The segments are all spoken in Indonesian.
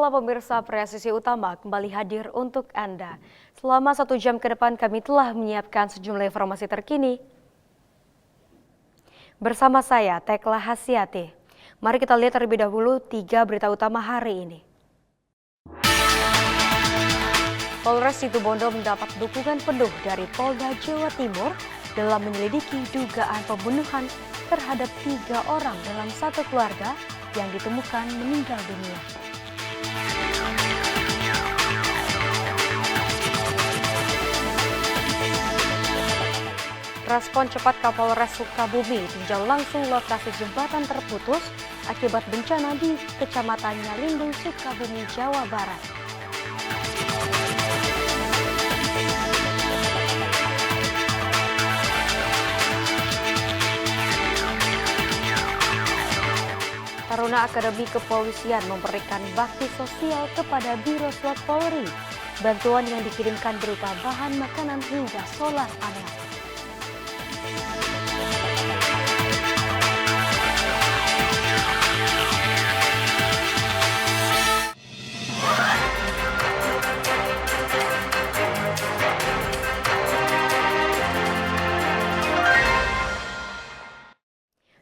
malam pemirsa, Presisi Utama kembali hadir untuk Anda. Selama 1 jam ke depan kami telah menyiapkan sejumlah informasi terkini. Bersama saya, Tekla Hasyati. Mari kita lihat terlebih dahulu 3 berita utama hari ini. Polres Situbondo mendapat dukungan penuh dari Polda Jawa Timur dalam menyelidiki dugaan pembunuhan terhadap 3 orang dalam satu keluarga yang ditemukan meninggal dunia. Respon cepat Kapolres Sukabumi tinjau langsung lokasi jembatan terputus akibat bencana di Kecamatan Nyalindung, Sukabumi, Jawa Barat. Taruna Akademi Kepolisian memberikan bakti sosial kepada Biro SWAT Polri. Bantuan yang dikirimkan berupa bahan makanan hingga solar panel.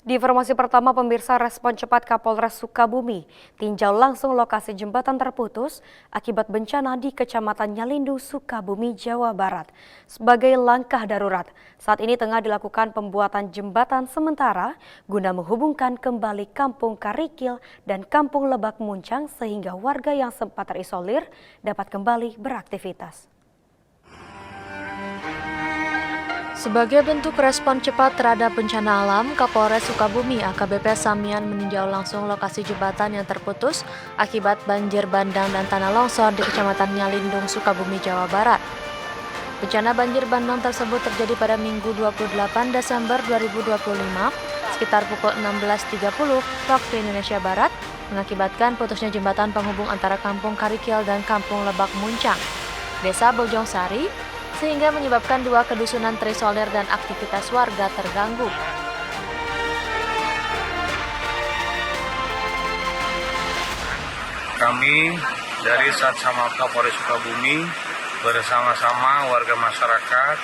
Di informasi pertama, pemirsa, respon cepat Kapolres Sukabumi tinjau langsung lokasi jembatan terputus akibat bencana di Kecamatan Nyalindung, Sukabumi, Jawa Barat. Sebagai langkah darurat, saat ini tengah dilakukan pembuatan jembatan sementara guna menghubungkan kembali Kampung Karikil dan Kampung Lebak Muncang sehingga warga yang sempat terisolir dapat kembali beraktivitas. Sebagai bentuk respon cepat terhadap bencana alam, Kapolres Sukabumi AKBP Samian meninjau langsung lokasi jembatan yang terputus akibat banjir bandang dan tanah longsor di Kecamatan Nyalindung, Sukabumi, Jawa Barat. Bencana banjir bandang tersebut terjadi pada Minggu 28 Desember 2025 sekitar pukul 16.30 waktu Indonesia Barat, mengakibatkan putusnya jembatan penghubung antara Kampung Karikil dan Kampung Lebak Muncang, Desa Bojongsari, sehingga menyebabkan 2 kedusunan terisolir dan aktivitas warga terganggu. Kami dari Satsama Kapolres Sukabumi bersama-sama warga masyarakat,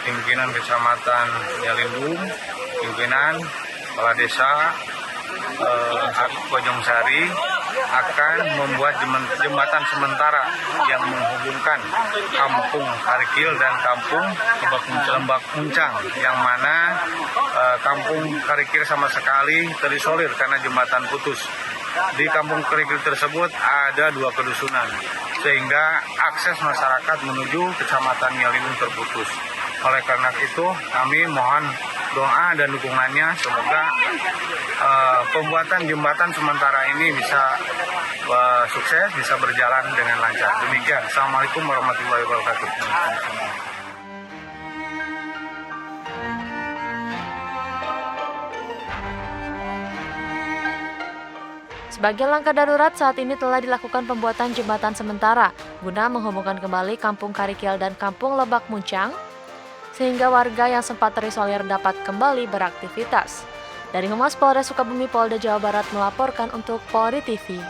pimpinan Kecamatan Nyalindung, pimpinan kepala desa Bojongsari akan membuat jembatan sementara yang menghubungkan Kampung Karikil dan Kampung Lebak Muncang, yang mana Kampung Karikil sama sekali terisolir karena jembatan putus. Di Kampung Karikil tersebut ada 2 kedusunan, sehingga akses masyarakat menuju Kecamatan Nyalindung terputus. Oleh karena itu, kami mohon doa dan dukungannya, semoga pembuatan jembatan sementara ini bisa sukses, bisa berjalan dengan lancar. Demikian. Assalamualaikum warahmatullahi wabarakatuh. Sebagai langkah darurat, saat ini telah dilakukan pembuatan jembatan sementara guna menghubungkan kembali Kampung Karikil dan Kampung Lebak Muncang, sehingga warga yang sempat terisolir dapat kembali beraktivitas. Dari Humas Polres Sukabumi, Polda Jawa Barat melaporkan untuk Polri TV.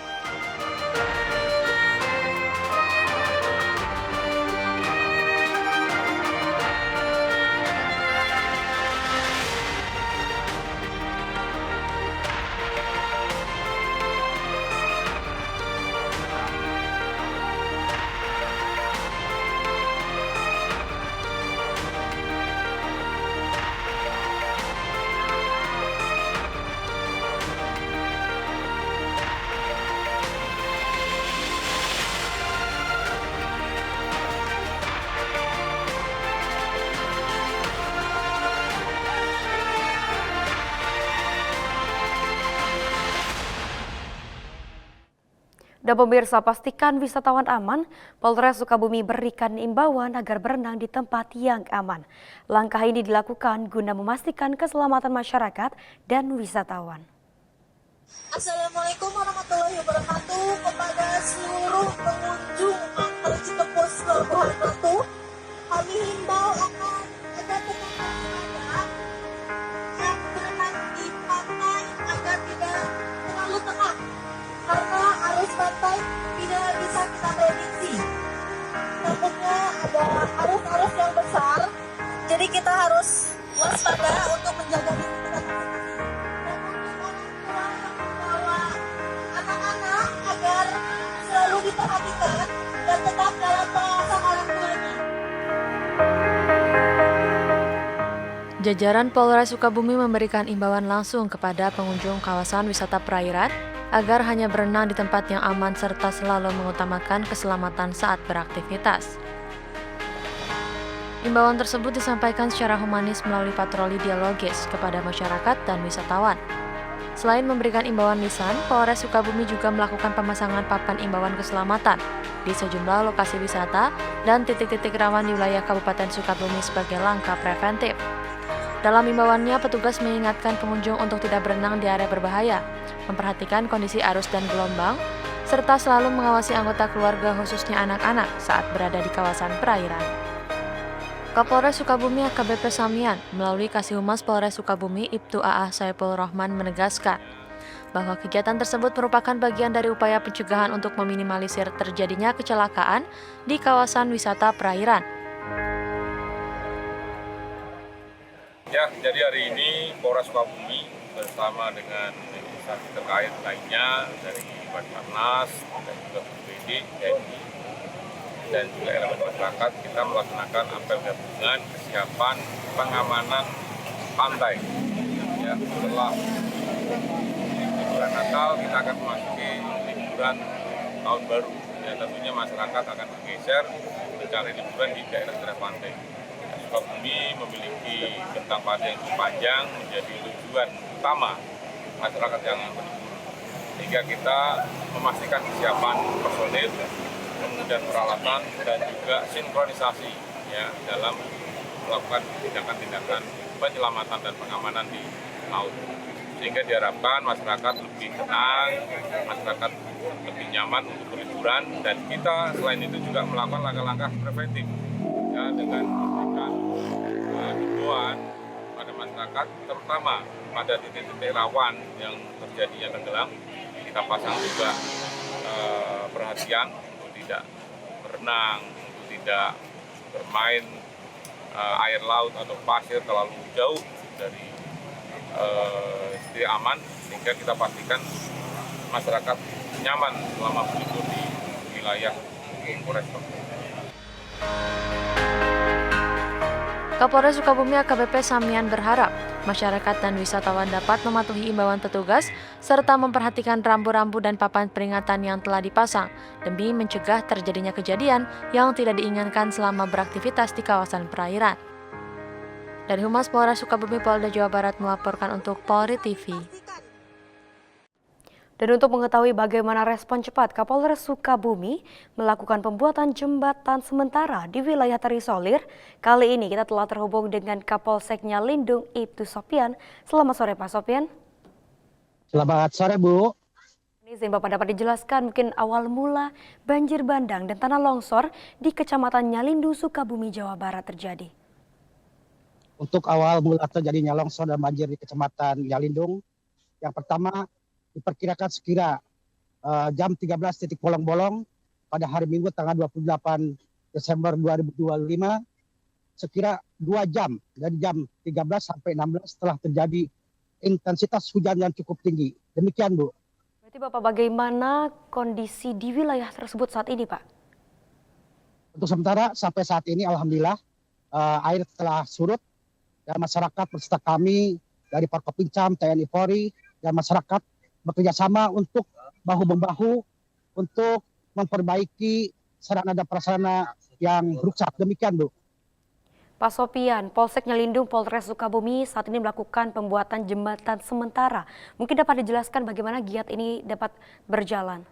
Dan pemirsa, pastikan wisatawan aman, Polres Sukabumi berikan imbauan agar berenang di tempat yang aman. Langkah ini dilakukan guna memastikan keselamatan masyarakat dan wisatawan. Assalamualaikum warahmatullahi wabarakatuh kepada seluruh pengunjung Pantai Citepus Pelabuhan Ratu. Kami himbau agar tetap waspada yang berenang di pantai agar tidak terlalu tengah karena arus pantai tidak Jadi kita harus waspada untuk menjaga diri kita sendiri. Dan untuk orang tua yang membawa anak-anak agar selalu diperhatikan dan tetap dalam pengawasan orang tuanya. Jajaran Polres Sukabumi memberikan imbauan langsung kepada pengunjung kawasan wisata perairan agar hanya berenang di tempat yang aman serta selalu mengutamakan keselamatan saat beraktivitas. Imbauan tersebut disampaikan secara humanis melalui patroli dialogis kepada masyarakat dan wisatawan. Selain memberikan imbauan lisan, Polres Sukabumi juga melakukan pemasangan papan imbauan keselamatan di sejumlah lokasi wisata dan titik-titik rawan di wilayah Kabupaten Sukabumi sebagai langkah preventif. Dalam imbauannya, petugas mengingatkan pengunjung untuk tidak berenang di area berbahaya, memperhatikan kondisi arus dan gelombang, serta selalu mengawasi anggota keluarga khususnya anak-anak saat berada di kawasan perairan. Kapolres Sukabumi AKBP Samian melalui Kasih Humas Polres Sukabumi Ibtu AA Saipul Rahman menegaskan bahwa kegiatan tersebut merupakan bagian dari upaya pencegahan untuk meminimalisir terjadinya kecelakaan di kawasan wisata perairan. Ya, jadi hari ini Polres Sukabumi bersama dengan instansi terkait lainnya dari Basarnas dan juga BPD, TNI, dan juga elemen masyarakat, kita melaksanakan apel gabungan kesiapan pengamanan pantai. Ya, setelah liburan Natal kita akan memasuki liburan tahun baru. Ya, tentunya masyarakat akan bergeser mencari liburan di daerah-daerah pantai. Sukabumi memiliki bentang pantai yang cukup panjang, menjadi tujuan utama masyarakat yang berlibur. Sehingga kita memastikan kesiapan personil, kemudian peralatan dan juga sinkronisasi ya dalam melakukan tindakan-tindakan penyelamatan dan pengamanan di laut. Sehingga diharapkan masyarakat lebih tenang, masyarakat lebih nyaman untuk berliburan, dan kita selain itu juga melakukan langkah-langkah preventif ya dengan memberikan himbauan pada masyarakat, terutama pada titik-titik rawan yang terjadinya tenggelam. Kita pasang juga perhatian tidak berenang, untuk tidak bermain air laut atau pasir terlalu jauh dari aman, sehingga kita pastikan masyarakat nyaman selama berlibur di wilayah Polres Sukabumi. Kapolres Sukabumi AKBP Samian berharap masyarakat dan wisatawan dapat mematuhi imbauan petugas serta memperhatikan rambu-rambu dan papan peringatan yang telah dipasang demi mencegah terjadinya kejadian yang tidak diinginkan selama beraktivitas di kawasan perairan. Dari Humas Polres Sukabumi Polda Jawa Barat melaporkan untuk Polri TV. Dan untuk mengetahui bagaimana respon cepat Kapolres Sukabumi melakukan pembuatan jembatan sementara di wilayah terisolir, kali ini kita telah terhubung dengan Kapolseknya Lindung Ibtu Sopian. Selamat sore Pak Sopian. Selamat sore Bu. Izin Bapak dapat dijelaskan mungkin awal mula banjir bandang dan tanah longsor di Kecamatan Nyalindung, Sukabumi, Jawa Barat terjadi. Untuk awal mula terjadinya longsor dan banjir di Kecamatan Nyalindung, yang pertama diperkirakan sekira jam 13 titik bolong-bolong pada hari Minggu tanggal 28 Desember 2025, sekira 2 jam dari jam 13 sampai 16 telah terjadi intensitas hujan yang cukup tinggi. Demikian Bu. Berarti Bapak bagaimana kondisi di wilayah tersebut saat ini Pak? Untuk sementara sampai saat ini alhamdulillah air telah surut dan masyarakat beserta kami dari Forkopincam, TNI Polri dan masyarakat bekerja sama untuk bahu-membahu untuk memperbaiki sarana dan prasarana yang rusak. Demikian Bu. Pak Sopian, Polsek Nyalindung Polres Sukabumi saat ini melakukan pembuatan jembatan sementara. Mungkin dapat dijelaskan bagaimana giat ini dapat berjalan?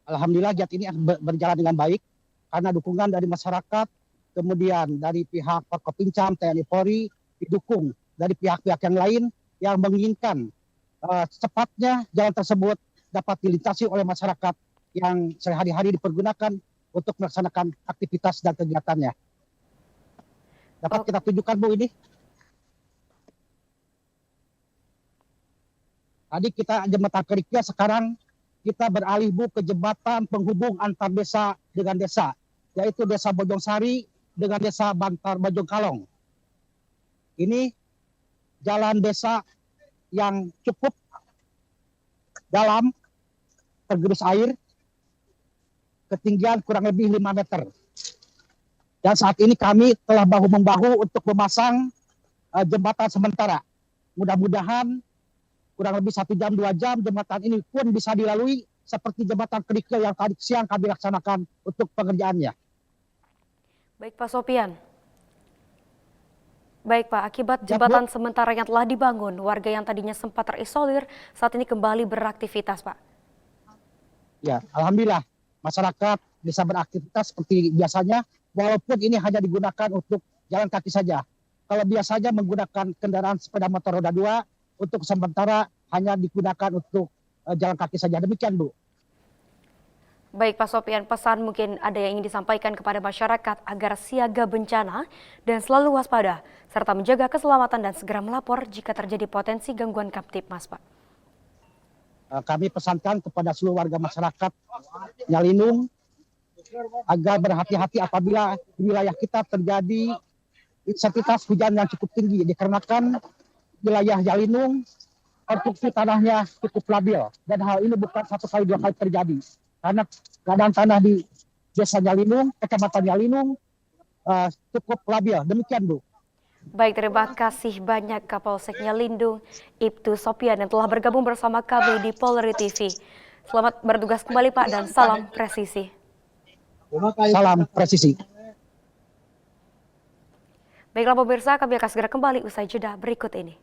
Alhamdulillah giat ini berjalan dengan baik karena dukungan dari masyarakat, kemudian dari pihak Forkopincam, TNI Polri, didukung dari pihak-pihak yang lain yang menginginkan cepatnya jalan tersebut dapat dilintasi oleh masyarakat yang sehari-hari dipergunakan untuk melaksanakan aktivitas dan kegiatannya. Dapat kita tunjukkan Bu ini. Tadi kita jembatan keriknya, sekarang kita beralih Bu ke jembatan penghubung antar desa dengan desa, yaitu Desa Bojongsari dengan Desa Bantar Bojongkalong. Ini jalan desa yang cukup dalam, tergerus air, ketinggian kurang lebih 5 meter. Dan saat ini kami telah bahu-membahu untuk memasang jembatan sementara. Mudah-mudahan kurang lebih 1 jam 2 jam jembatan ini pun bisa dilalui seperti jembatan kerikil yang tadi siang kami laksanakan untuk pengerjaannya. Baik Pak Sopian. Baik Pak, akibat Ya, jembatan sementara yang telah dibangun, warga yang tadinya sempat terisolir saat ini kembali beraktivitas Pak. Ya, alhamdulillah masyarakat bisa beraktivitas seperti biasanya, walaupun ini hanya digunakan untuk jalan kaki saja. Kalau biasanya menggunakan kendaraan sepeda motor roda 2, untuk sementara hanya digunakan untuk jalan kaki saja. Demikian, Bu. Baik Pak Sopian, pesan mungkin ada yang ingin disampaikan kepada masyarakat agar siaga bencana dan selalu waspada, serta menjaga keselamatan dan segera melapor jika terjadi potensi gangguan Kamtibmas, Pak. Kami pesankan kepada seluruh warga masyarakat Nyalindung agar berhati-hati apabila di wilayah kita terjadi intensitas hujan yang cukup tinggi, dikarenakan wilayah Nyalindung konstruksi tanahnya cukup labil, dan hal ini bukan 1 kali 2 kali terjadi karena keadaan tanah di desa Nyalindung, kecamatan Nyalindung cukup labil. Demikian, Bu. Baik, terima kasih banyak Kapolsek Nyalindung Ibtu Sopian yang telah bergabung bersama kami di Polri TV. Selamat bertugas kembali Pak dan salam presisi. Salam presisi. Baiklah pemirsa, kami akan segera kembali usai jeda berikut ini.